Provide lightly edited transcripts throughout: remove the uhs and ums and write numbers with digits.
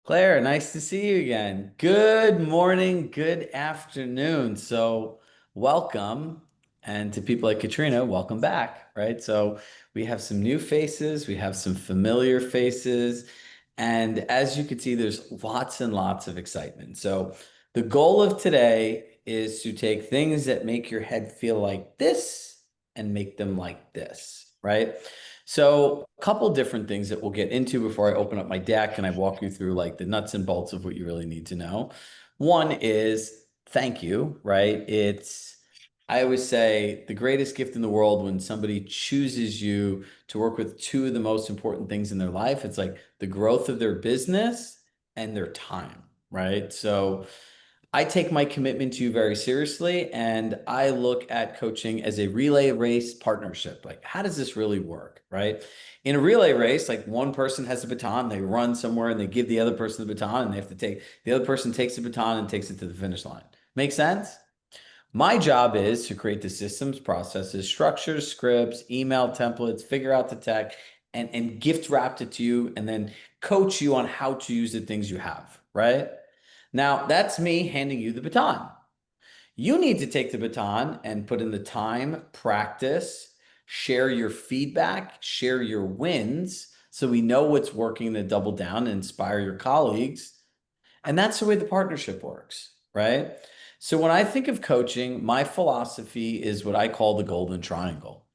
Claire, nice to see you again. Good morning, good afternoon. Welcome. And to people like Katrina, welcome back, right? So, we have some new faces, we have some familiar faces. And as you can see, there's lots and lots of excitement. So, the goal of today is to take things that make your head feel like this and make them like this, right? So, a couple different things that we'll get into before I open up my deck and I walk you through like the nuts and bolts of what you really need to know. One is thank you, right? I always say the greatest gift in the world when somebody chooses you to work with two of the most important things in their life. It's like the growth of their business and their time, right? So, I take my commitment to you very seriously, and I look at coaching as a relay race partnership. Like, how does this really work, right? In a relay race, like one person has a baton, they run somewhere and they give the other person the baton, and they have to take the other person takes the baton and takes it to the finish line. Make sense? My job is to create the systems, processes, structures, scripts, email templates, figure out the tech, and gift wrap it to you, and then coach you on how to use the things you have, right? Now, that's me handing you the baton. You need to take the baton and put in the time, practice, share your feedback, share your wins so we know what's working to double down and inspire your colleagues. And that's the way the partnership works, right? So when I think of coaching, my philosophy is what I call the golden triangle.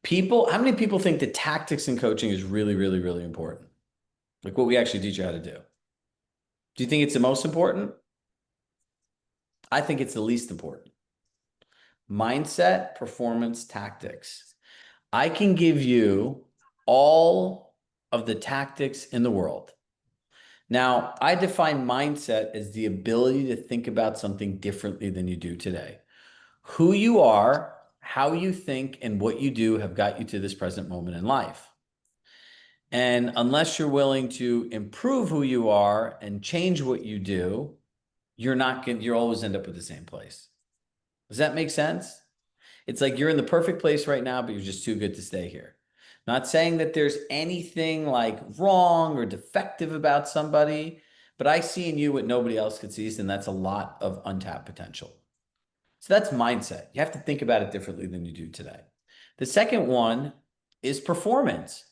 How many people think that tactics in coaching is really, really, really important? Like what we actually teach you how to do. Do you think it's the most important? I think it's the least important. Mindset, performance, tactics. I can give you all of the tactics in the world. Now, I define mindset as the ability to think about something differently than you do today. Who you are, how you think, and what you do have got you to this present moment in life. And unless you're willing to improve who you are and change what you do, you'll always end up at the same place. Does that make sense? It's like you're in the perfect place right now, but you're just too good to stay here. Not saying that there's anything like wrong or defective about somebody, but I see in you what nobody else could see, and that's a lot of untapped potential. So that's mindset. You have to think about it differently than you do today. The second one is performance,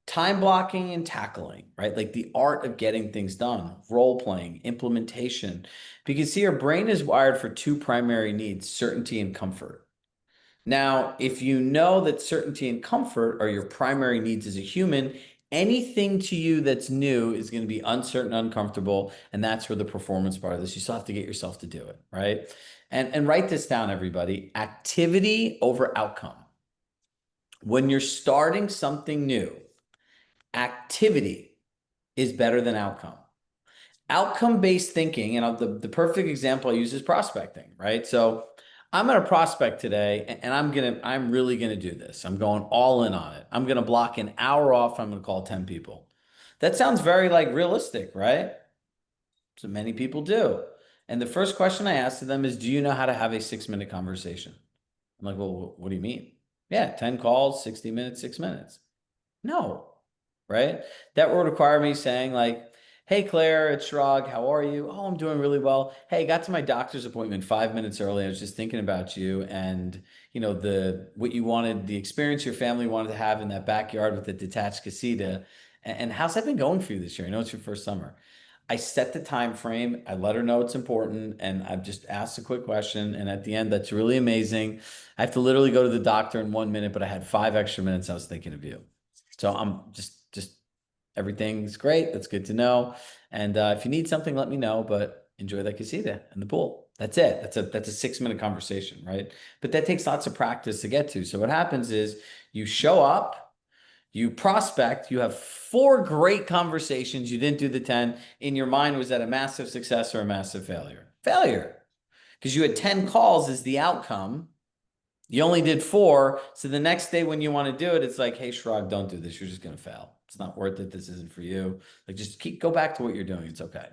time blocking and tackling, right? Like the art of getting things done, role playing, implementation. Because see, our brain is wired for two primary needs, certainty and comfort. Now, if you know that certainty and comfort are your primary needs as a human, anything to you that's new is going to be uncertain, uncomfortable, and that's where the performance part of this. You still have to get yourself to do it, right? And write this down, everybody. Activity over outcome. When you're starting something new, activity is better than outcome. Outcome-based thinking, and the perfect example I use is prospecting, right? So I'm gonna prospect today, and I'm really gonna do this. I'm going all in on it. I'm gonna block an hour off. I'm gonna call 10 people. That sounds very like realistic, right? So many people do. And the first question I ask to them is, do you know how to have a 6-minute conversation? I'm like, well, what do you mean? Yeah, 10 calls, 60 minutes, 6 minutes. No, right? That would require me saying like, hey, Claire, it's Chirag. How are you? Oh, I'm doing really well. Hey, got to my doctor's appointment 5 minutes early. I was just thinking about you and what you wanted, the experience your family wanted to have in that backyard with the detached casita. And how's that been going for you this year? I know it's your first summer. I set the time frame. I let her know it's important, and I've just asked a quick question. And at the end, that's really amazing. I have to literally go to the doctor in 1 minute, but I had 5 extra minutes. I was thinking of you. So I'm just everything's great. That's good to know. And if you need something, let me know. But enjoy that casita and the pool. That's it. That's a 6-minute conversation, right? But that takes lots of practice to get to. So what happens is you show up, you prospect, you have four great conversations. You didn't do the 10. In your mind, was that a massive success or a massive failure? Failure. Because you had 10 calls as the outcome. You only did four. So the next day when you want to do it, it's like, hey, Shrug, don't do this. You're just going to fail. It's not worth it. This isn't for you. Like just go back to what you're doing. It's okay.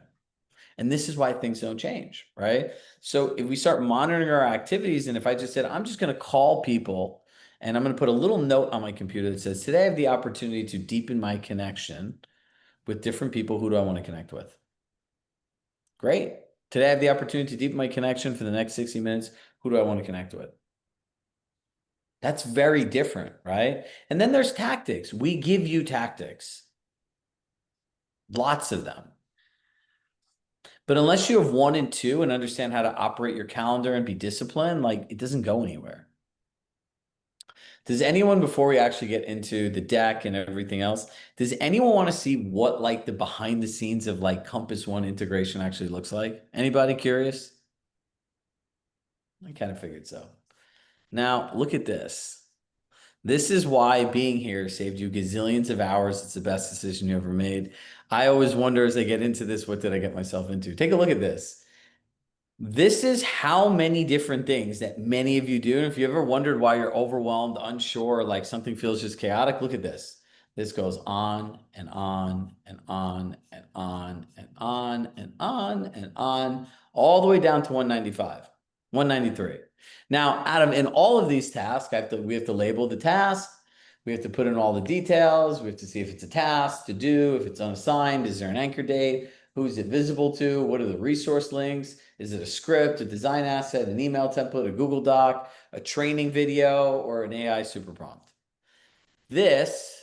And this is why things don't change, right? So if we start monitoring our activities, and if I just said, I'm just going to call people and I'm going to put a little note on my computer that says, today I have the opportunity to deepen my connection with different people. Who do I want to connect with? Great. Today I have the opportunity to deepen my connection for the next 60 minutes. Who do I want to connect with? That's very different, right? And then there's tactics. We give you tactics, lots of them. But unless you have one and two and understand how to operate your calendar and be disciplined, like it doesn't go anywhere. Does anyone, before we actually get into the deck and everything else, does anyone want to see what like the behind the scenes of like Compass One integration actually looks like? Anybody curious? I kind of figured so. Now, look at this. This is why being here saved you gazillions of hours. It's the best decision you ever made. I always wonder as I get into this, what did I get myself into? Take a look at this. This is how many different things that many of you do. And if you ever wondered why you're overwhelmed, unsure, like something feels just chaotic, look at this. This goes on and on and on and on and on and on and on, all the way down to 195, 193. Now, Adam, in all of these tasks, we have to label the task. We have to put in all the details. We have to see if it's a task to do, if it's unassigned, is there an anchor date? Who's it visible to? What are the resource links? Is it a script, a design asset, an email template, a Google Doc, a training video, or an AI super prompt? This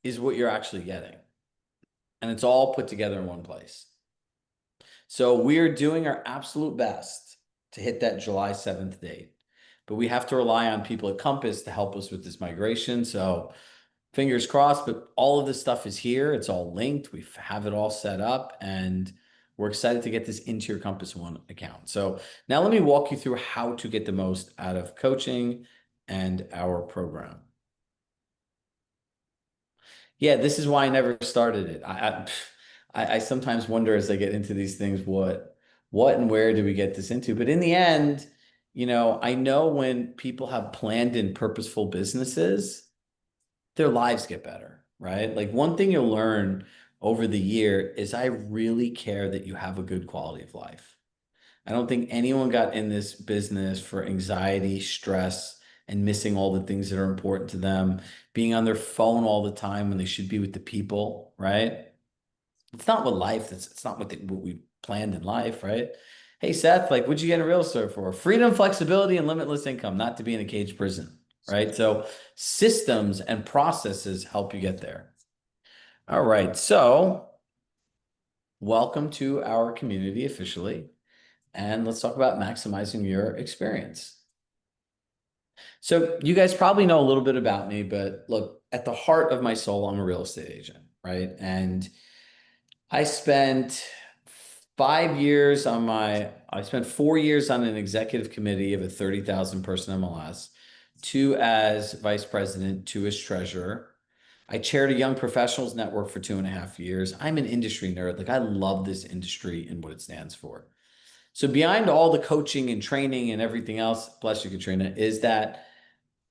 is what you're actually getting. And it's all put together in one place. So we're doing our absolute best to hit that July 7th date. But we have to rely on people at Compass to help us with this migration. So fingers crossed, but all of this stuff is here. It's all linked. We have it all set up, and we're excited to get this into your Compass One account. So now let me walk you through how to get the most out of coaching and our program. Yeah, this is why I never started it. I sometimes wonder as I get into these things, what and where do we get this into? But in the end, I know when people have planned and purposeful businesses, their lives get better, right? Like one thing you'll learn over the year is I really care that you have a good quality of life. I don't think anyone got in this business for anxiety, stress, and missing all the things that are important to them, being on their phone all the time when they should be with the people, right? It's not what life, it's not what we planned in life, right? Hey, Seth, like, what'd you get in real estate for? Freedom, flexibility, and limitless income, not to be in a cage prison, right? So systems and processes help you get there. All right, so welcome to our community officially. And let's talk about maximizing your experience. So you guys probably know a little bit about me, but look, at the heart of my soul, I'm a real estate agent, right? And I spent 5 years I spent 4 years on an executive committee of a 30,000 person MLS, 2 as vice president, 2 as treasurer. I chaired a young professionals network for 2.5 years. I'm an industry nerd. Like I love this industry and what it stands for. So behind all the coaching and training and everything else, bless you, Katrina, is that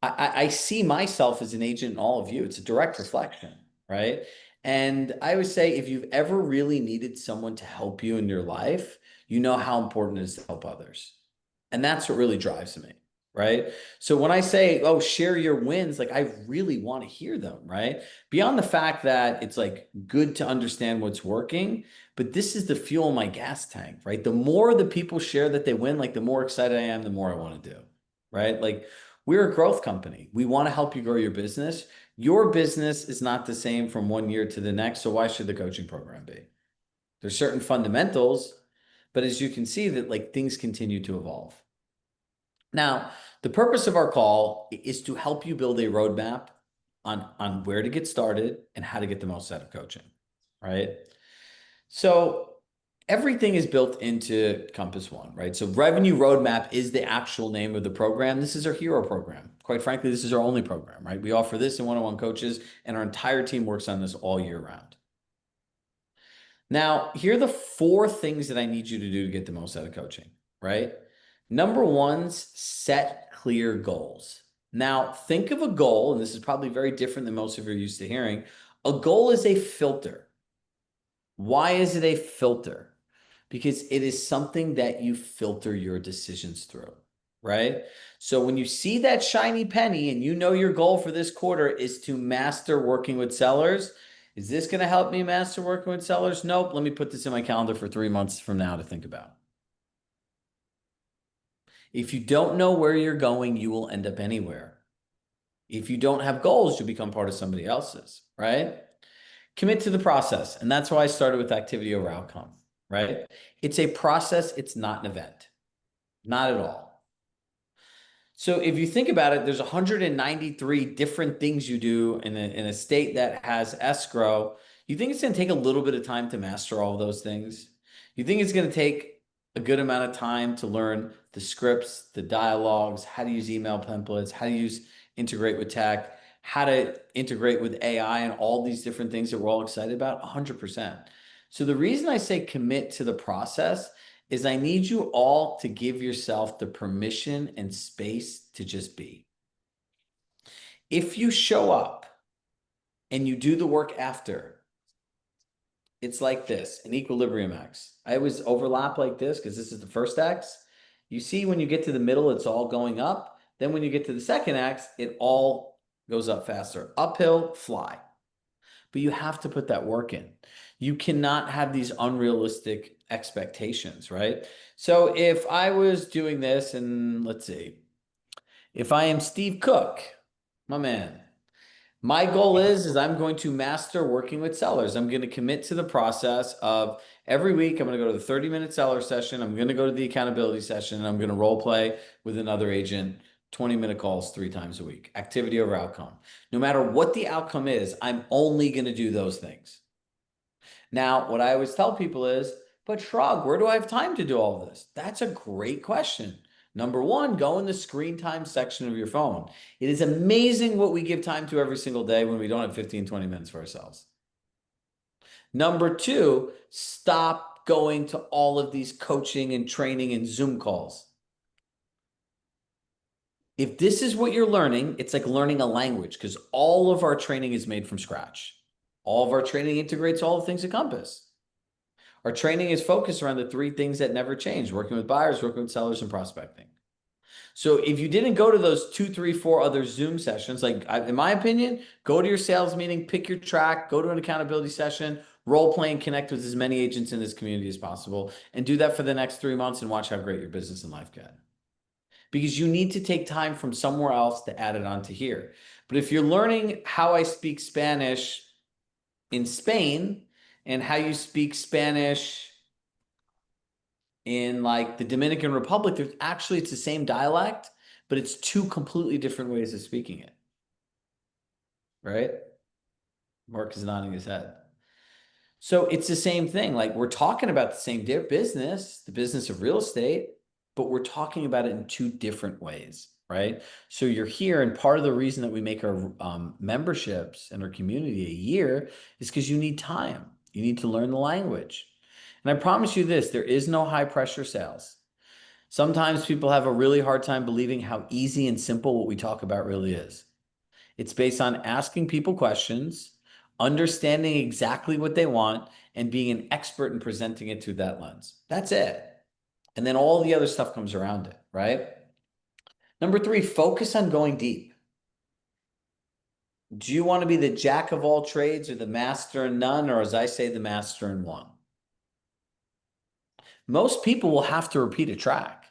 I see myself as an agent in all of you. It's a direct reflection, right? And I would say if you've ever really needed someone to help you in your life, you know how important it is to help others. And that's what really drives me, right? So when I say, oh, share your wins, like I really want to hear them, right? Beyond the fact that it's like good to understand what's working, but this is the fuel in my gas tank, right? The more the people share that they win, like the more excited I am, the more I want to do, right? Like we're a growth company. We want to help you grow your business. Your business is not the same from one year to the next. So why should the coaching program be? There's certain fundamentals, but as you can see that like things continue to evolve. Now, the purpose of our call is to help you build a roadmap on where to get started and how to get the most out of coaching, right? So everything is built into Compass One, right? So Revenue Roadmap is the actual name of the program. This is our hero program. Quite frankly, this is our only program, right? We offer this in one-on-one coaches, and our entire team works on this all year round. Now, here are the 4 things that I need you to do to get the most out of coaching, right? Number 1, set clear goals. Now, think of a goal, and this is probably very different than most of you are used to hearing. A goal is a filter. Why is it a filter? Because it is something that you filter your decisions through, right? So when you see that shiny penny and you know your goal for this quarter is to master working with sellers, Is this going to help me master working with sellers? Nope. Let me put this in my calendar for 3 months from now to think about. If you don't know where you're going, you will end up anywhere. If you don't have goals, you'll become part of somebody else's, right? Commit to the process. And that's why I started with activity over outcome, right? It's a process, it's not an event. Not at all. So if you think about it, there's 193 different things you do in a state that has escrow. You think it's going to take a little bit of time to master all of those things? You think it's going to take a good amount of time to learn the scripts, the dialogues, how to use email templates, how to use integrate with tech, how to integrate with AI and all these different things that we're all excited about? 100%. So the reason I say commit to the process is I need you all to give yourself the permission and space to just be. If you show up and you do the work after, it's like this, an equilibrium X. I always overlap like this because this is the first X. You see when you get to the middle, it's all going up. Then when you get to the second X, it all goes up faster. Uphill, fly. But you have to put that work in. You cannot have these unrealistic expectations, right? So if I was doing this, and let's see, if I am Steve Cook, my man, my goal is I'm going to master working with sellers. I'm going to commit to the process of every week, I'm going to go to the 30-minute seller session. I'm going to go to the accountability session, and I'm going to role play with another agent, 20-minute calls 3 times a week, activity over outcome. No matter what the outcome is, I'm only going to do those things. Now, what I always tell people is, but Shrug, where do I have time to do all of this? That's a great question. Number one, go in the screen time section of your phone. It is amazing what we give time to every single day when we don't have 15, 20 minutes for ourselves. Number two, stop going to all of these coaching and training and Zoom calls. If this is what you're learning, it's like learning a language because all of our training is made from scratch. All of our training integrates all the things at Compass. Our training is focused around the 3 things that never change: working with buyers, working with sellers, and prospecting. So if you didn't go to those 2, 3, 4 other Zoom sessions, like in my opinion, go to your sales meeting, pick your track, go to an accountability session, role play and connect with as many agents in this community as possible, and do that for the next 3 months and watch how great your business and life get. Because you need to take time from somewhere else to add it onto here. But if you're learning how I speak Spanish in Spain and how you speak Spanish in like the Dominican Republic, it's the same dialect, but it's 2 completely different ways of speaking it. Right? Mark is nodding his head. So it's the same thing. Like we're talking about the same business, the business of real estate, but we're talking about it in 2 different ways, right? So you're here, and part of the reason that we make our memberships and our community a year is because you need time. You need to learn the language. And I promise you this, there is no high pressure sales. Sometimes people have a really hard time believing how easy and simple what we talk about really is. It's based on asking people questions, understanding exactly what they want, and being an expert in presenting it through that lens. That's it. And then all the other stuff comes around it, right? Number 3, focus on going deep. Do you want to be the jack of all trades or the master in none, or as I say, the master in one? Most people will have to repeat a track.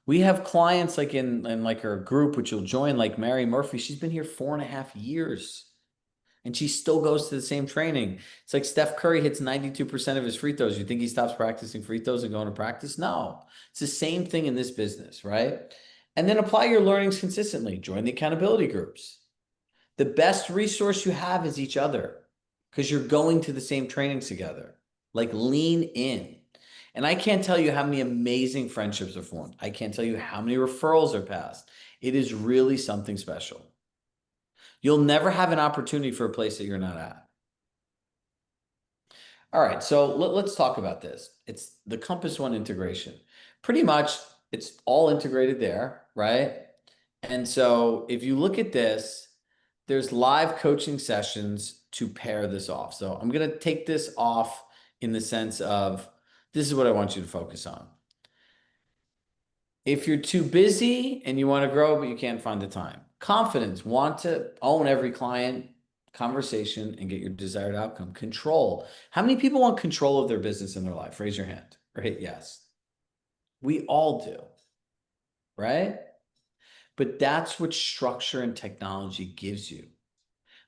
We have clients like in like our group, which you'll join, like Mary Murphy. She's been here 4.5 years. And she still goes to the same training. It's like Steph Curry hits 92% of his free throws. You think he stops practicing free throws and going to practice? No. It's the same thing in this business, right? And then apply your learnings consistently. Join the accountability groups. The best resource you have is each other because you're going to the same trainings together. Like lean in. And I can't tell you how many amazing friendships are formed. I can't tell you how many referrals are passed. It is really something special. You'll never have an opportunity for a place that you're not at. All right, so let's talk about this. It's the Compass One integration. Pretty much it's all integrated there, right? And so if you look at this, there's live coaching sessions to pair this off. So I'm going to take this off in the sense of this is what I want you to focus on. If you're too busy and you want to grow, but you can't find the time. Confidence, want to own every client conversation and get your desired outcome. Control. How many people want control of their business in their life? Raise your hand or hit yes. We all do, right? But that's what structure and technology gives you.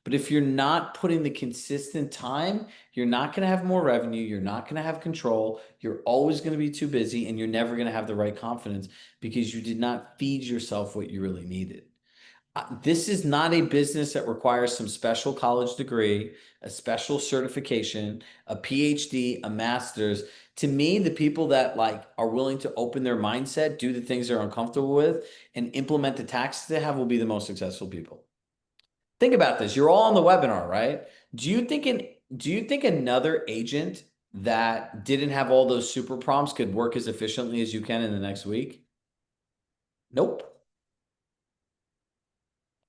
But if you're not putting the consistent time, you're not going to have more revenue. You're not going to have control. You're always going to be too busy and you're never going to have the right confidence because you did not feed yourself what you really needed. This is not a business that requires some special college degree, a special certification, a PhD, a master's. To me, the people that like are willing to open their mindset, do the things they're uncomfortable with, and implement the tactics they have will be the most successful people. Think about this. You're all on the webinar, right? Do you think another agent that didn't have all those super prompts could work as efficiently as you can in the next week? Nope.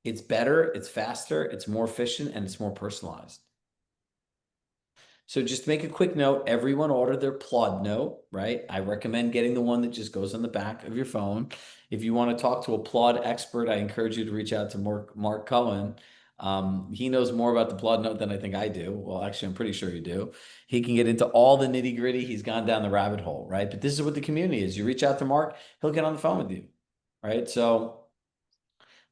It's better, it's faster, it's more efficient, and it's more personalized. So just make a quick note. Everyone order their plod note, right? I recommend getting the one that just goes on the back of your phone. If you want to talk to a plod expert, I encourage you to reach out to Mark Cohen. He knows more about the plod note than I think I do. Well, actually, I'm pretty sure you do. He can get into all the nitty gritty. He's gone down the rabbit hole, right? But this is what the community is. You reach out to Mark, he'll get on the phone with you, right? So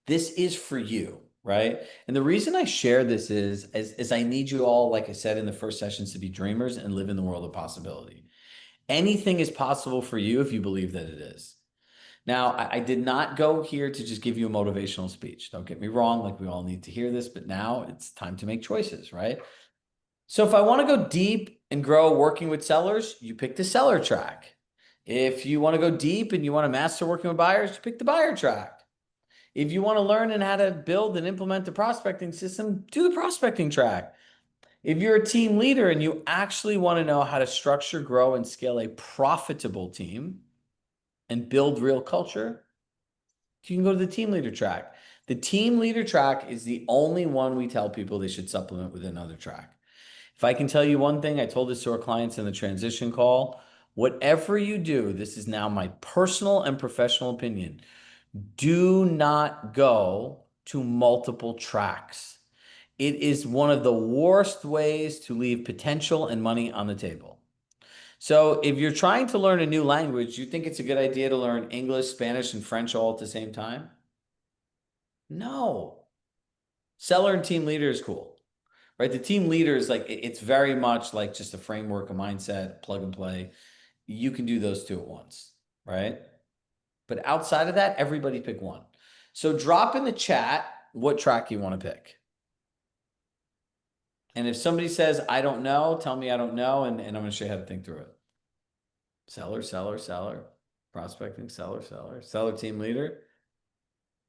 this is for you, right? And the reason I share this is I need you all, like I said in the first sessions, to be dreamers and live in the world of possibility. Anything is possible for you if you believe that it is. Now, I did not go here to just give you a motivational speech. Don't get me wrong, like we all need to hear this, but now it's time to make choices, right? So if I want to go deep and grow working with sellers, you pick the seller track. If you want to go deep and you want to master working with buyers, you pick the buyer track. If you want to learn and how to build and implement the prospecting system, do the prospecting track. If you're a team leader and you actually want to know how to structure, grow, and scale a profitable team and build real culture, you can go to the team leader track. The team leader track is the only one we tell people they should supplement with another track. If I can tell you one thing, I told this to our clients in the transition call. Whatever you do, this is now my personal and professional opinion. Do not go to multiple tracks. It is one of the worst ways to leave potential and money on the table. So if you're trying to learn a new language, you think it's a good idea to learn English, Spanish, and French all at the same time? No. Seller and team leader is cool, right? The team leader is like, it's very much like just a framework, a mindset, plug and play. You can do those two at once, right? But outside of that, everybody pick one. So drop in the chat what track you want to pick. And if somebody says, I don't know, tell me I don't know, and I'm going to show you how to think through it. Seller, seller, seller, prospecting, seller, seller, seller, team leader.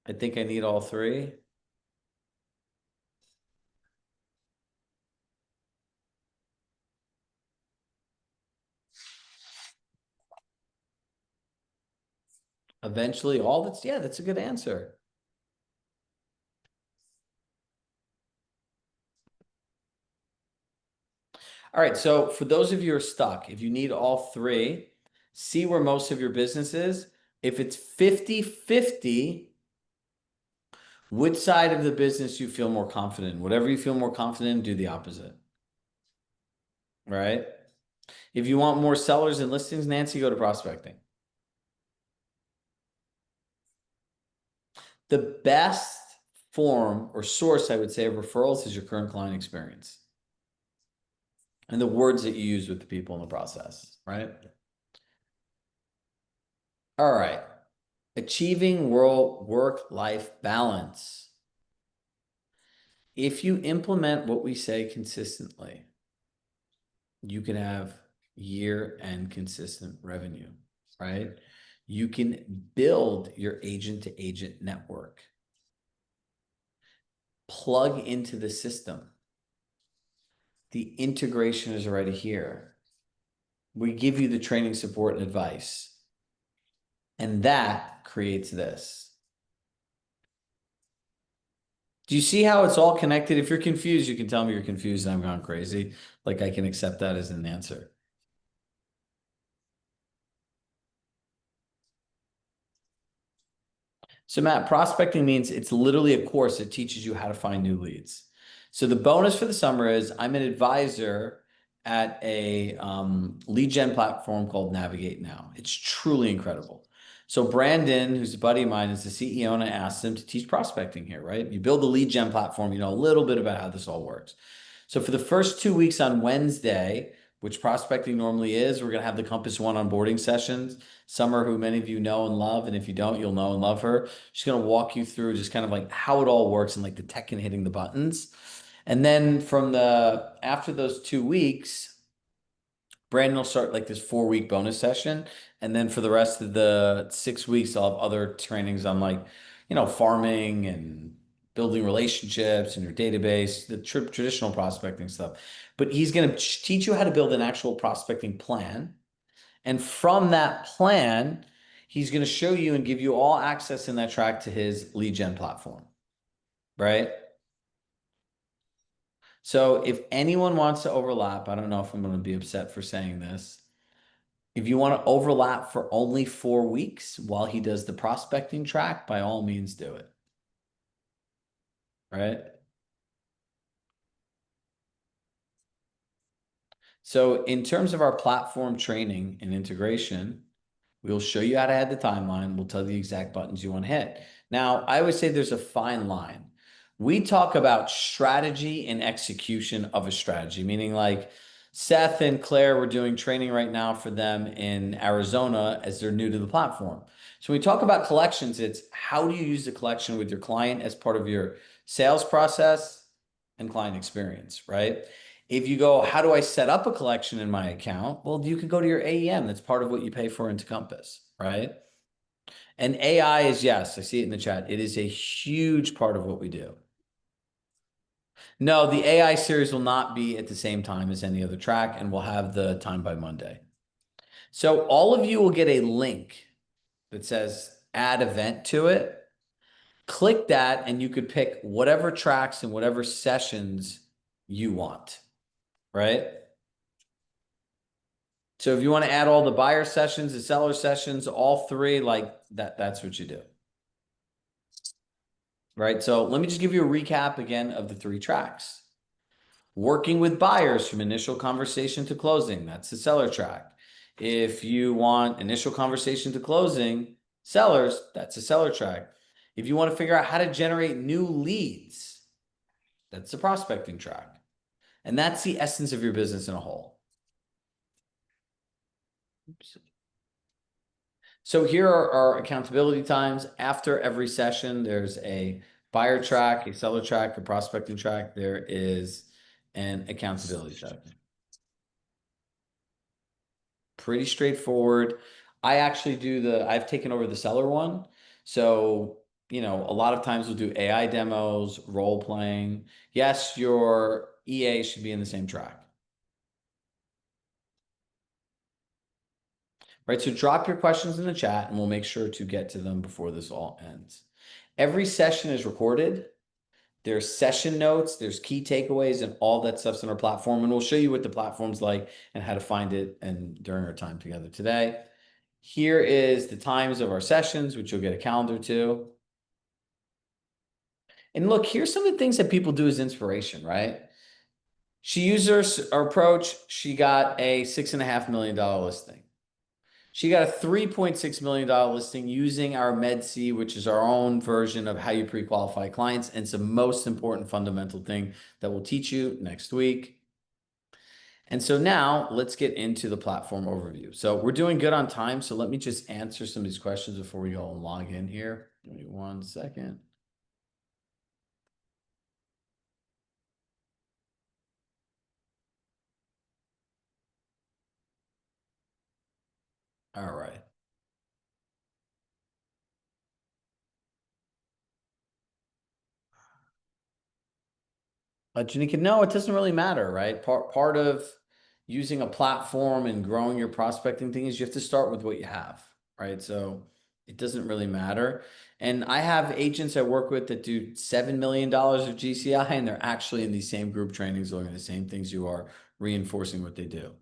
I think I need all three. Eventually, all that's, yeah, that's a good answer. All right, so for those of you who are stuck, if you need all three, see where most of your business is. If it's 50-50, which side of the business you feel more confident in? Whatever you feel more confident in, do the opposite, right? If you want more sellers and listings, Nancy, go to prospecting. The best form or source, I would say, of referrals is your current client experience and the words that you use with the people in the process, right? All right. Achieving work-life balance. If you implement what we say consistently, you can have year-end consistent revenue, right? You can build your agent-to-agent network. Plug into the system. The integration is already here. We give you the training, support, and advice. And that creates this. Do you see how it's all connected? If you're confused, you can tell me you're confused and I'm gone crazy. Like I can accept that as an answer. So Matt, prospecting means it's literally a course that teaches you how to find new leads. So the bonus for the summer is I'm an advisor at a lead gen platform called Navigate Now. It's truly incredible. So Brandon, who's a buddy of mine, is the CEO, and I asked him to teach prospecting here, right? You build the lead gen platform, you know a little bit about how this all works. So for the first 2 weeks on Wednesday, which prospecting normally is, we're going to have the Compass One onboarding sessions. Summer, who many of you know and love, and if you don't, you'll know and love her. She's going to walk you through just kind of like how it all works and like the tech and hitting the buttons. And then after those 2 weeks, Brandon will start like this 4 week bonus session. And then for the rest of the 6 weeks, I'll have other trainings on like, farming and building relationships and your database, the traditional prospecting stuff. But he's going to teach you how to build an actual prospecting plan. And from that plan, he's going to show you and give you all access in that track to his lead gen platform, right? So if anyone wants to overlap, I don't know if I'm going to be upset for saying this. If you want to overlap for only 4 weeks while he does the prospecting track, by all means do it. Right? So in terms of our platform training and integration, we'll show you how to add the timeline. We'll tell you the exact buttons you want to hit. Now, I would say there's a fine line. We talk about strategy and execution of a strategy, meaning like Seth and Claire, we're doing training right now for them in Arizona as they're new to the platform. So when we talk about collections, it's how do you use the collection with your client as part of your sales process and client experience, right? If you go, how do I set up a collection in my account? Well, you can go to your AEM. That's part of what you pay for into Compass, right? And AI is, yes, I see it in the chat. It is a huge part of what we do. No, the AI series will not be at the same time as any other track, and we'll have the time by Monday. So all of you will get a link that says add event to it. Click that, and you could pick whatever tracks and whatever sessions you want, right? So if you want to add all the buyer sessions, the seller sessions, all three, like that's what you do. Right? So let me just give you a recap again of the three tracks. Working with buyers from initial conversation to closing, that's the seller track. If you want initial conversation to closing, sellers, that's a seller track. If you want to figure out how to generate new leads, that's the prospecting track. And that's the essence of your business in a whole. Oops. So here are our accountability times. After every session, there's a buyer track, a seller track, a prospecting track. There is an accountability track. Pretty straightforward. I've taken over the seller one. So, a lot of times we'll do AI demos, role playing. Yes, your EA should be in the same track. Right, so drop your questions in the chat and we'll make sure to get to them before this all ends. Every session is recorded. There's session notes, there's key takeaways, and all that stuff's in our platform. And we'll show you what the platform's like and how to find it and during our time together today. Here is the times of our sessions, which you'll get a calendar to. And look, here's some of the things that people do as inspiration, right? She used our approach. She got a $6.5 million listing. She got a $3.6 million listing using our MedC, which is our own version of how you pre-qualify clients. And it's the most important fundamental thing that we'll teach you next week. And so now let's get into the platform overview. So we're doing good on time. So let me just answer some of these questions before we go and log in here. Give me 1 second. All right. Janika, no, it doesn't really matter, right? Part of using a platform and growing your prospecting thing is you have to start with what you have, right? So it doesn't really matter. And I have agents I work with that do $7 million of GCI, and they're actually in these same group trainings learning the same things you are, reinforcing what they do.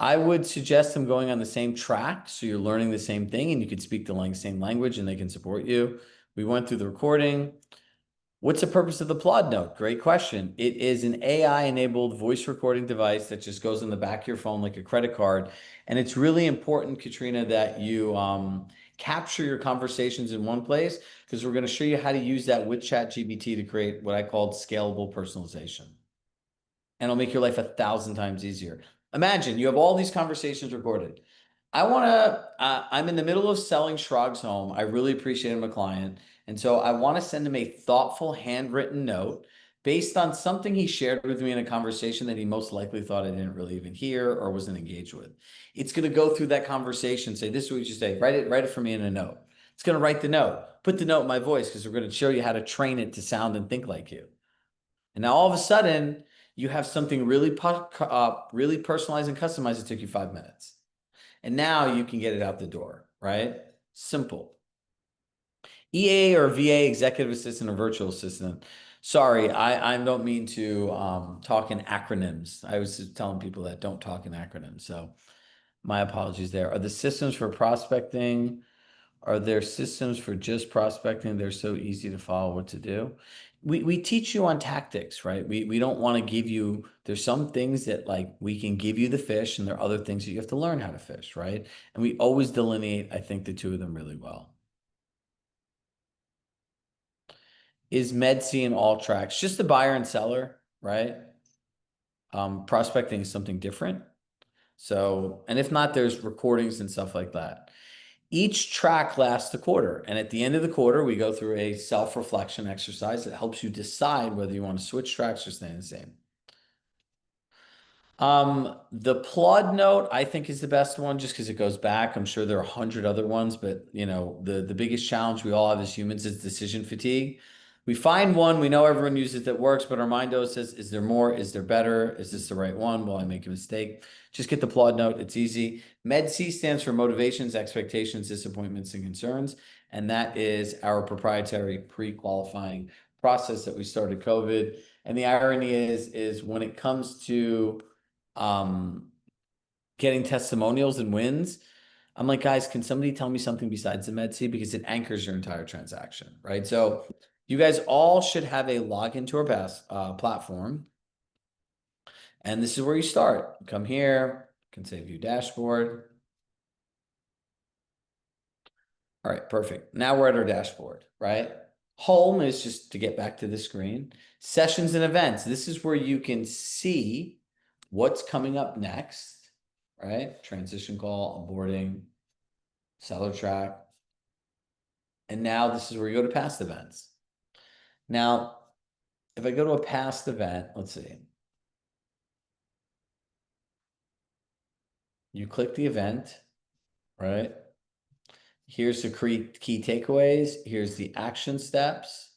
I would suggest them going on the same track so you're learning the same thing and you can speak the same language and they can support you. We went through the recording. What's the purpose of the Plod Note? Great question. It is an AI-enabled voice recording device that just goes in the back of your phone like a credit card. And it's really important, Katrina, that you capture your conversations in one place because we're going to show you how to use that with ChatGPT to create what I called scalable personalization. And it'll make your life 1,000 times easier. Imagine you have all these conversations recorded. I'm in the middle of selling Shrog's home. I really appreciate him a client. And so I want to send him a thoughtful handwritten note based on something he shared with me in a conversation that he most likely thought I didn't really even hear or wasn't engaged with. It's going to go through that conversation, say, this is what you should say, write it for me in a note. It's going to write the note, put the note in my voice because we're going to show you how to train it to sound and think like you. And now all of a sudden, you have something really personalized and customized that took you 5 minutes. And now you can get it out the door, right? Simple. EA or VA, executive assistant or virtual assistant. Sorry, I don't mean to talk in acronyms. I was just telling people that don't talk in acronyms. So my apologies there. Are the systems for prospecting? Are there systems for just prospecting? They're so easy to follow what to do. We teach you on tactics, right? We don't want to give you, there's some things that like we can give you the fish and there are other things that you have to learn how to fish, right? And we always delineate, I think, the two of them really well. Is MedC in all tracks? Just the buyer and seller, right? Prospecting is something different. So, and if not, there's recordings and stuff like that. Each track lasts a quarter. And at the end of the quarter, we go through a self-reflection exercise that helps you decide whether you want to switch tracks or stay the same. The Plod Note, I think, is the best one just because it goes back. I'm sure there are 100 other ones, but you know, the biggest challenge we all have as humans is decision fatigue. We find one, we know everyone uses it that works, but our mind always says, is there more? Is there better? Is this the right one? Will I make a mistake? Just get the Plod Note. It's easy. MEDC stands for motivations, expectations, disappointments, and concerns. And that is our proprietary pre-qualifying process that we started COVID. And the irony is when it comes to getting testimonials and wins, I'm like, guys, can somebody tell me something besides the MedC because it anchors your entire transaction, right? So you guys all should have a login to our platform. And this is where you start. Come here, you can say view dashboard. All right, perfect. Now we're at our dashboard, right? Home is just to get back to the screen. Sessions and events. This is where you can see what's coming up next, right? Transition call, onboarding, seller track. And now this is where you go to past events. Now, if I go to a past event, let's see. You click the event, right? Here's the key takeaways. Here's the action steps.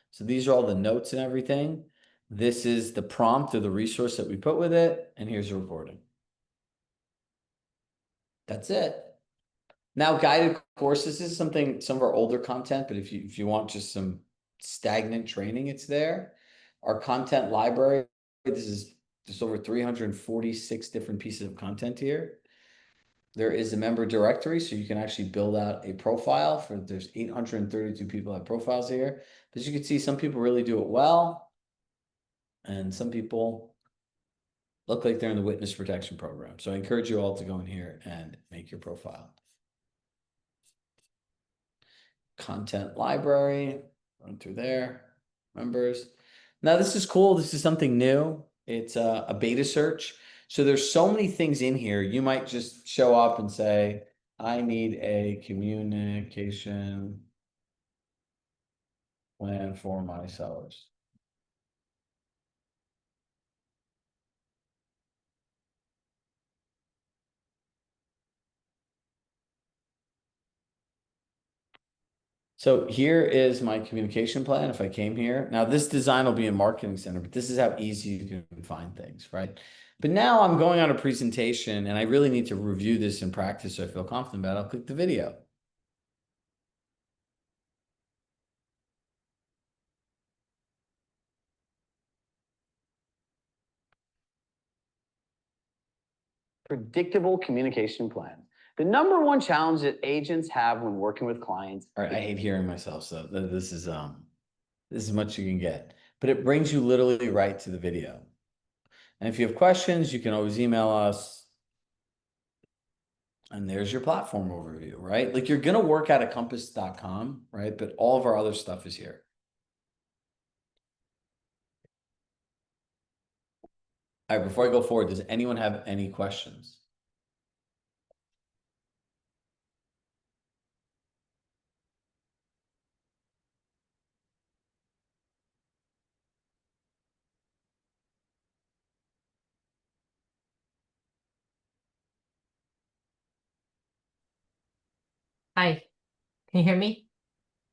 So these are all the notes and everything. This is the prompt or the resource that we put with it. And here's the recording. That's it. Now, guided courses is something, some of our older content, but if you want just some stagnant training, it's there. Our content library, there's over 346 different pieces of content here. There is a member directory, so you can actually build out a profile for, there's 832 people have profiles here. But as you can see, some people really do it well. And some people look like they're in the witness protection program. So I encourage you all to go in here and make your profile. Content library, run through there, members. Now this is cool. This is something new. It's a beta search. So there's so many things in here. You might just show up and say, I need a communication plan for my sellers. So here is my communication plan. If I came here, now this design will be in Marketing Center, but this is how easy you can find things, right? But now I'm going on a presentation and I really need to review this in practice so I feel confident about it. I'll click the video. Predictable communication plan. The number one challenge that agents have when working with clients. All right, I hate hearing myself, so this is This is as much you can get. But it brings you literally right to the video. And if you have questions, you can always email us. And there's your platform overview, right? Like you're going to work out at compass.com, right? But all of our other stuff is here. All right, before I go forward, does anyone have any questions? Hi, can you hear me?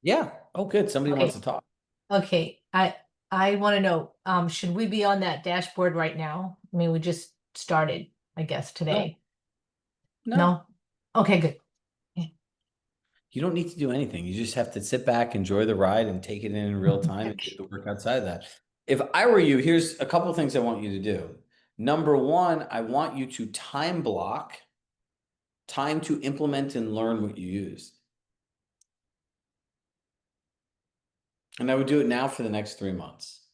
Yeah. Oh, good. Somebody Okay. wants to talk. Okay, I want to know, should we be on that dashboard right now? I mean, we just started, I guess, today. No. No? Okay, good. You don't need to do anything. You just have to sit back, enjoy the ride, and take it in real time and get the work outside of that. If I were you, here's a couple of things I want you to do. Number one, I want you to time block time to implement and learn what you use. And I would do it now for the next 3 months.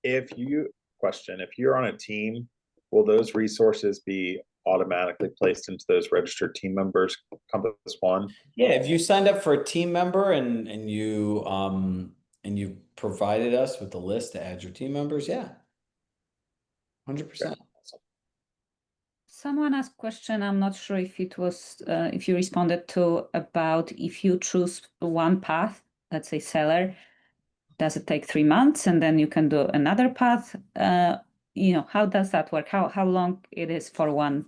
If you're on a team, will those resources be automatically placed into those registered team members, Compass One? Yeah, if you signed up for a team member and you provided us with the list to add your team members, yeah. 100%. Someone asked question, I'm not sure if it was, if you responded to about if you choose one path, let's say seller, does it take 3 months and then you can do another path? How does that work? How long it is for one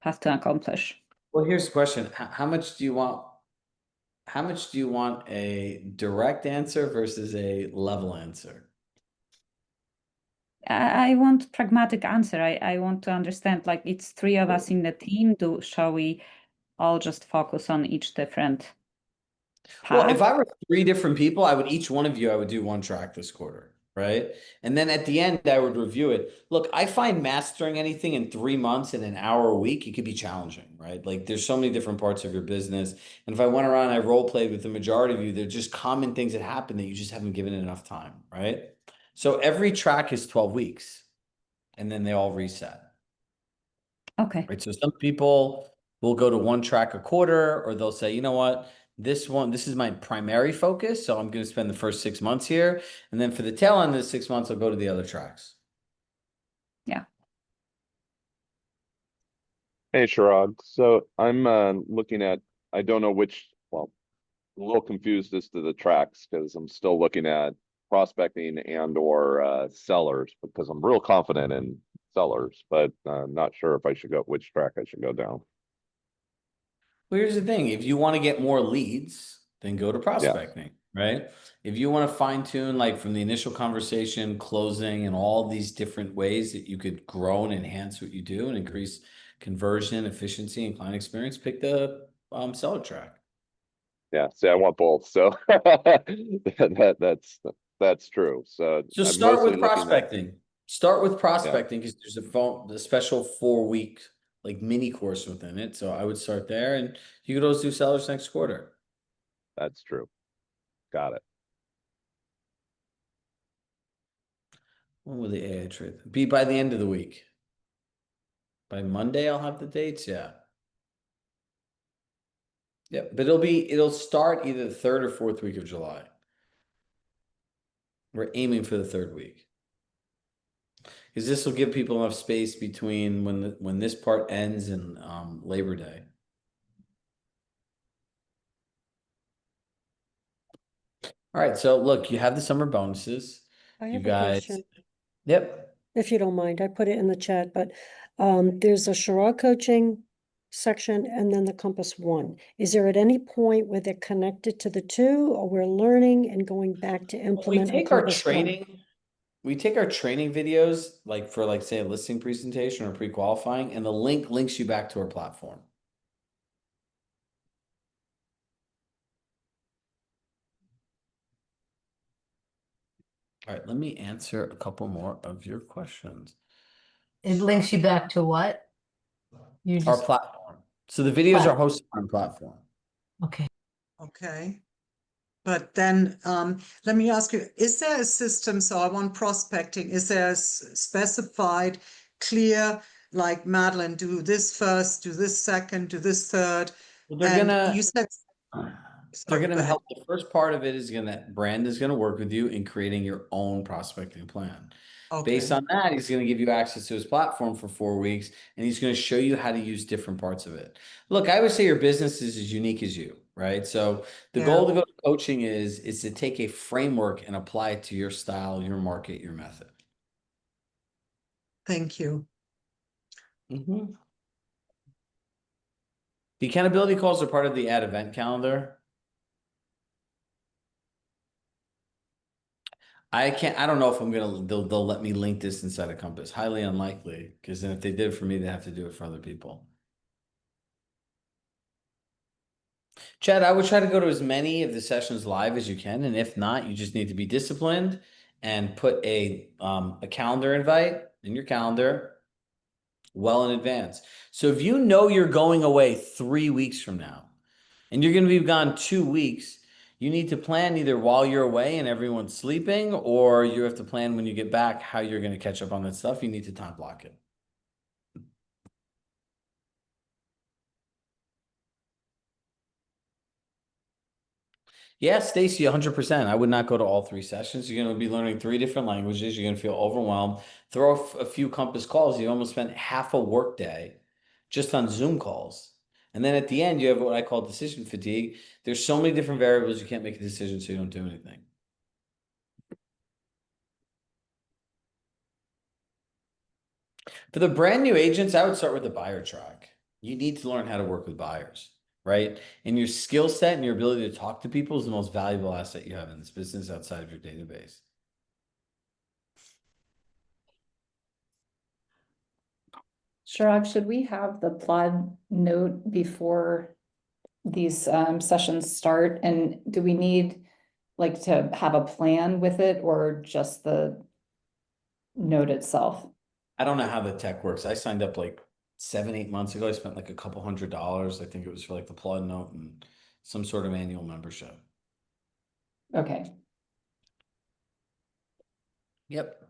path to accomplish? Well, here's the question. How much do you want? How much do you want a direct answer versus a level answer? I want pragmatic answer. I want to understand, like it's 3 of us in the team. Shall we all just focus on each different Well, if path? I were 3 different people, I would each one of you, I would do one track this quarter, right? And then at the end, I would review it. Look, I find mastering anything in 3 months in an hour a week, it could be challenging, right? Like there's so many different parts of your business. And if I went around and I role played with the majority of you, they're just common things that happen that you just haven't given it enough time, right? So every track is 12 weeks and then they all reset. Okay. Right. So some people will go to one track a quarter, or they'll say, you know what, this is my primary focus. So I'm going to spend the first 6 months here. And then for the tail end of the 6 months, I'll go to the other tracks. Yeah. Hey, Chirag. So I'm looking at, I don't know well, a little confused as to the tracks because I'm still looking at prospecting and or sellers because I'm real confident in sellers, but not sure if I should go, which track I should go down. Well, here's the thing. If you want to get more leads, then go to prospecting, right? If you want to fine tune, like from the initial conversation, closing, and all these different ways that you could grow and enhance what you do and increase conversion, efficiency, and client experience, pick the seller track. Yeah, see, I want both. So that's true. So So I'm start mostly with looking at, prospecting. Start with prospecting because there's the special 4 week like mini course within it. So I would start there, and you could always do sellers next quarter. that's true. Got it. When will the AI trade be by the end of the week? By Monday, I'll have the dates. Yeah. Yeah, but it'll start either the third or fourth week of July. We're aiming for the third week. Because this will give people enough space between when this part ends and Labor Day. All right, so look, you have the summer bonuses. I You have a guys, question, yep. if you don't mind. I put it in the chat, but there's a Chirag Coaching section and then the Compass One. Is there at any point where they're connected to the two, or we're learning and going back to We implement on take our Compass One? training, we take our training videos, like for like say a listing presentation or pre-qualifying, and the link links you back to our platform. All right, let me answer a couple more of your questions. It links you back to what? You Our just, platform. So the videos are hosted on platform. okay. Okay. But then, let me ask you, is there a system, so I want prospecting, is there a specified, clear, like Madeline, do this first, do this second, do this third? Well, they're And gonna you said, they're sorry, gonna go ahead. help. The first part of it is Brand is gonna work with you in creating your own prospecting plan. Based Okay, on that, he's going to give you access to his platform for 4 weeks, and he's going to show you how to use different parts of it. Look, I would say your business is as unique as you, right? So the yeah, goal to go to coaching is to take a framework and apply it to your style, your market, your method. thank you. The accountability calls are part of the ad event calendar. I don't know if they'll let me link this inside of Compass. Highly unlikely, because then if they did it for me, they have to do it for other people. Chad, I would try to go to as many of the sessions live as you can, and if not, you just need to be disciplined and put a calendar invite in your calendar well in advance. So if you know you're going away 3 weeks from now, and you're going to be gone 2 weeks, you need to plan either while you're away and everyone's sleeping, or you have to plan when you get back how you're going to catch up on that stuff. You need to time block it. Yeah, Stacy, 100%. I would not go to all 3 sessions. You're going to be learning 3 different languages. You're going to feel overwhelmed. Throw a few Compass calls. You almost spent half a workday just on Zoom calls. And then at the end, you have what I call decision fatigue. There's so many different variables, you can't make a decision, so you don't do anything. For the brand new agents, I would start with the buyer track. You need to learn how to work with buyers, right? And your skill set and your ability to talk to people is the most valuable asset you have in this business outside of your database. Chirag, should we have the plod note before these sessions start? And do we need like to have a plan with it or just the note itself? I don't know how the tech works. I signed up like 7, 8 months ago. I spent like a couple $100. I think it was for like the plug note and some sort of annual membership. Okay. Yep.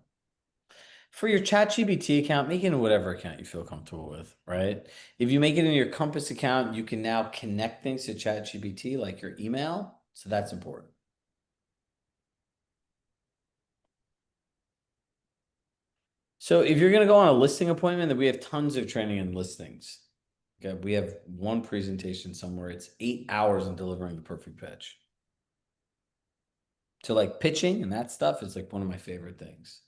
For your ChatGPT account, make it in whatever account you feel comfortable with, right? If you make it in your Compass account, you can now connect things to ChatGPT like your email. So that's important. So if you're going to go on a listing appointment, then we have tons of training in listings. Okay, we have one presentation somewhere. It's 8 hours on delivering the perfect pitch. So like pitching and that stuff is like one of my favorite things.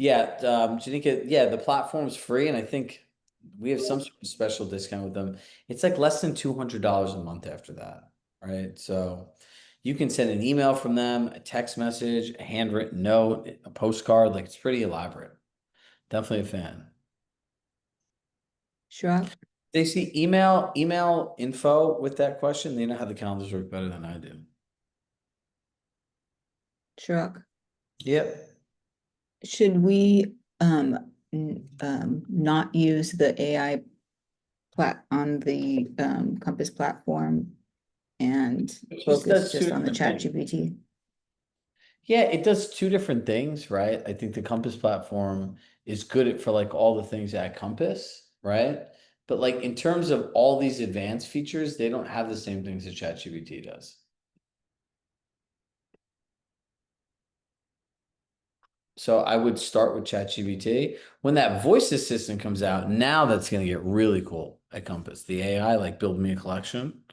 Yeah, Janika, yeah, the platform's free, and I think we have some sort of special discount with them. It's like less than $200 a month after that, right? So you can send an email from them, a text message, a handwritten note, a postcard. Like it's pretty elaborate. Definitely a fan. Sure. Stacy, email info with that question. They know how the calendars work better than I do. Chirag, Yep. should we not use the AI on the Compass platform and It just focus does two just on the different chat things. GPT? Yeah, it does two different things, right? I think the Compass platform is good at for like all the things at Compass, right? But like in terms of all these advanced features, they don't have the same things that ChatGPT does. So I would start with ChatGPT. When that voice assistant comes out, now that's going to get really cool at Compass. The AI, like build me a collection.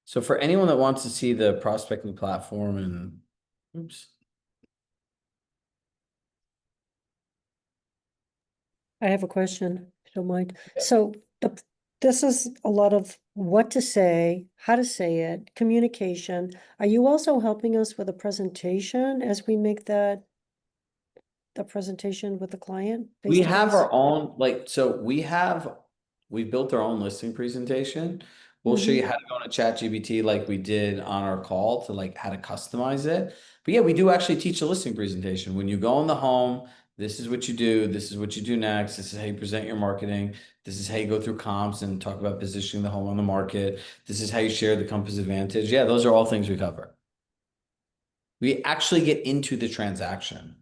So for anyone that wants to see the prospecting platform and oops. I have a question, if you don't mind. So this is a lot of what to say, how to say it, communication. Are you also helping us with a presentation as we make the presentation with the client? We have face-to-face? our own, like, so we built our own listing presentation. We'll show you how to go on a ChatGPT like we did on our call to like how to customize it. But yeah, we do actually teach a listing presentation. When you go in the home, This is what you do. This is what you do next. This is how you present your marketing. This is how you go through comps and talk about positioning the home on the market. This is how you share the Compass advantage. Yeah, those are all things we cover. We actually get into the transaction,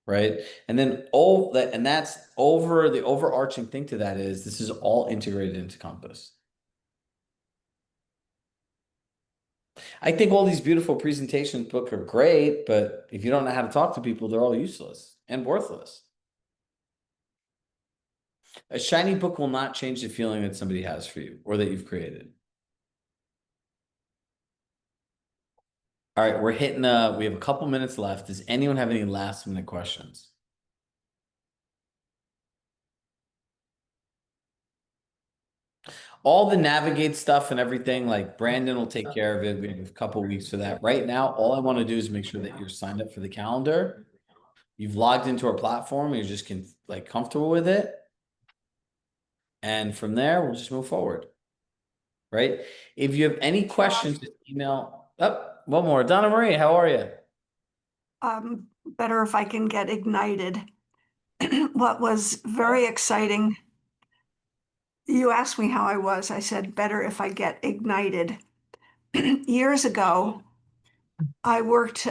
right? And then all that, and that's over the overarching thing to that is this is all integrated into Compass. I think all these beautiful presentations book are great, but if you don't know how to talk to people, they're all useless and worthless. A shiny book will not change the feeling that somebody has for you or that you've created. All right, we're hitting we have a couple minutes left. Does anyone have any last minute questions? All the navigate stuff and everything, like Brandon will take care of it. We have a couple weeks for that. Right now, all I want to do is make sure that you're signed up for the calendar. You've logged into our platform. You're just like comfortable with it. And from there, we'll just move forward. Right? If you have any questions, just email. Oh, one more. Donna Marie, how are you? Better if I can get ignited. What was very exciting, you asked me how I was. I said, better if I get ignited. Years ago, I worked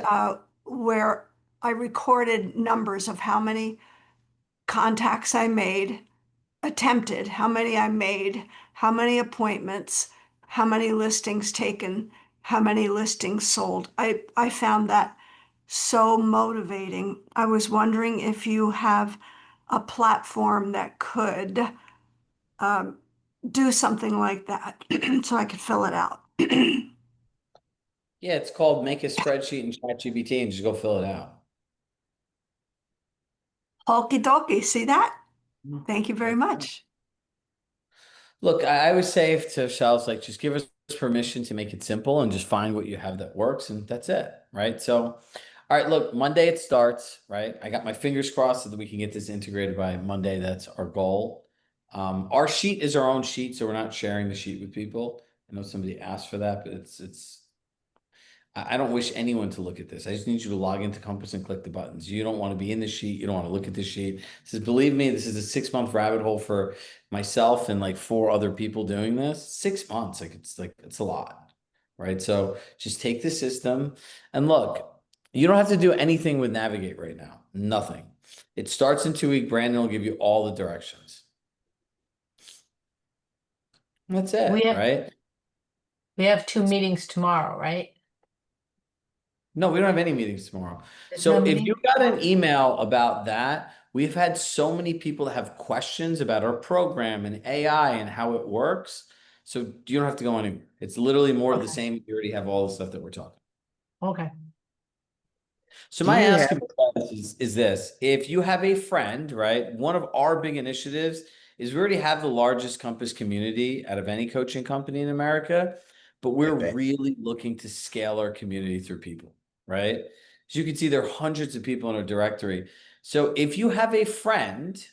where I recorded numbers of how many contacts I made, attempted, how many I made, how many appointments, how many listings taken, how many listings sold. I found that so motivating. I was wondering if you have a platform that could do something like that so I could fill it out. Yeah, it's called make a spreadsheet in ChatGPT and just go fill it out. Okie dokie. See that? Thank you very much. Look, I always say to shelves, like, just give us permission to make it simple and just find what you have that works, and that's it, right? So, all right, look, Monday it starts, right? I got my fingers crossed so that we can get this integrated by Monday. That's our goal. Our sheet is our own sheet, so we're not sharing the sheet with people. I know somebody asked for that, but I don't wish anyone to look at this. I just need you to log into Compass and click the buttons. You don't want to be in the sheet. You don't want to look at the sheet. This is, believe me, this is a 6-month rabbit hole for myself and like 4 other people doing this. 6 months, it's a lot, right? So just take the system and look. You don't have to do anything with Navigate right now. Nothing. It starts in 2 weeks. Brandon will give you all the directions. That's it, right? We have 2 meetings tomorrow, right? No, we don't have any meetings tomorrow. There's So no if meeting? you got an email about that, we've had so many people that have questions about our program and AI and how it works. So you don't have to go anywhere. It's literally more of the same. You already have all the stuff that we're talking. Okay. So my ask is this: if you have a friend, right? One of our big initiatives is we already have the largest Compass community out of any coaching company in America, but we're really looking to scale our community through people, right? As you can see, there are hundreds of people in our directory. So if you have a friend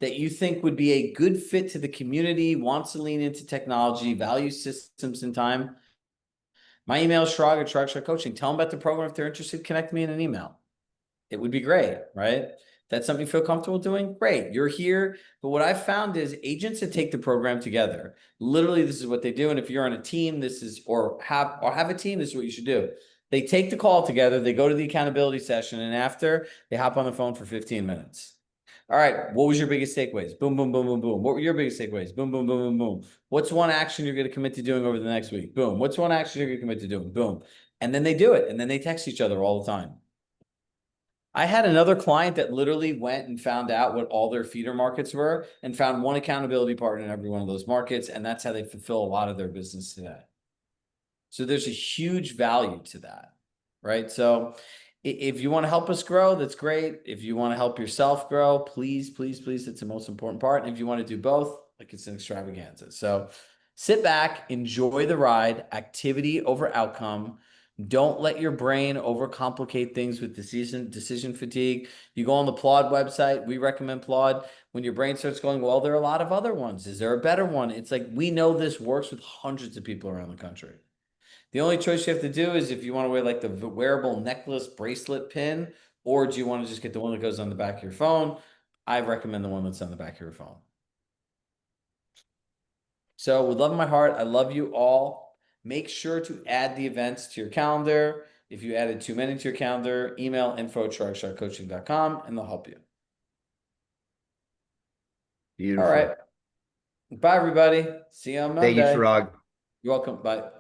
that you think would be a good fit to the community, wants to lean into technology, values systems and time, my email is Chirag at Chirag Shah Coaching. Tell them about the program. If they're interested, connect me in an email. It would be great, right? If that's something you feel comfortable doing, great. You're here. But what I've found is agents that take the program together, literally this is what they do. And if you're on a team, this is, or have a team, this is what you should do. They take the call together, they go to the accountability session, and after they hop on the phone for 15 minutes. All right, what was your biggest takeaways? Boom, boom, boom, boom, boom. What were your biggest takeaways? Boom, boom, boom, boom, boom. What's one action you're going to commit to doing over the next week? Boom. What's one action you're going to commit to doing? Boom. And then they do it. And then they text each other all the time. I had another client that literally went and found out what all their feeder markets were and found one accountability partner in every one of those markets. And that's how they fulfill a lot of their business today. So there's a huge value to that, right? So if you want to help us grow, that's great. If you want to help yourself grow, please, please, please, it's the most important part. And if you want to do both, like, it's an extravaganza. So sit back, enjoy the ride, activity over outcome. Don't let your brain overcomplicate things with decision fatigue. You go on the Plod website. We recommend Plod. When your brain starts going, well, there are a lot of other ones. Is there a better one? It's like, we know this works with hundreds of people around the country. The only choice you have to do is if you want to wear like the wearable necklace bracelet pin, Or do you want to just get the one that goes on the back of your phone? I recommend the one that's on the back of your phone. So with love in my heart, I love you all. Make sure to add the events to your calendar. If you added too many to your calendar, email info@chiragshahcoaching.com and they'll help you. Beautiful. All right. Bye, everybody. See you on Monday. Thank you, Chirag. You're welcome. Bye.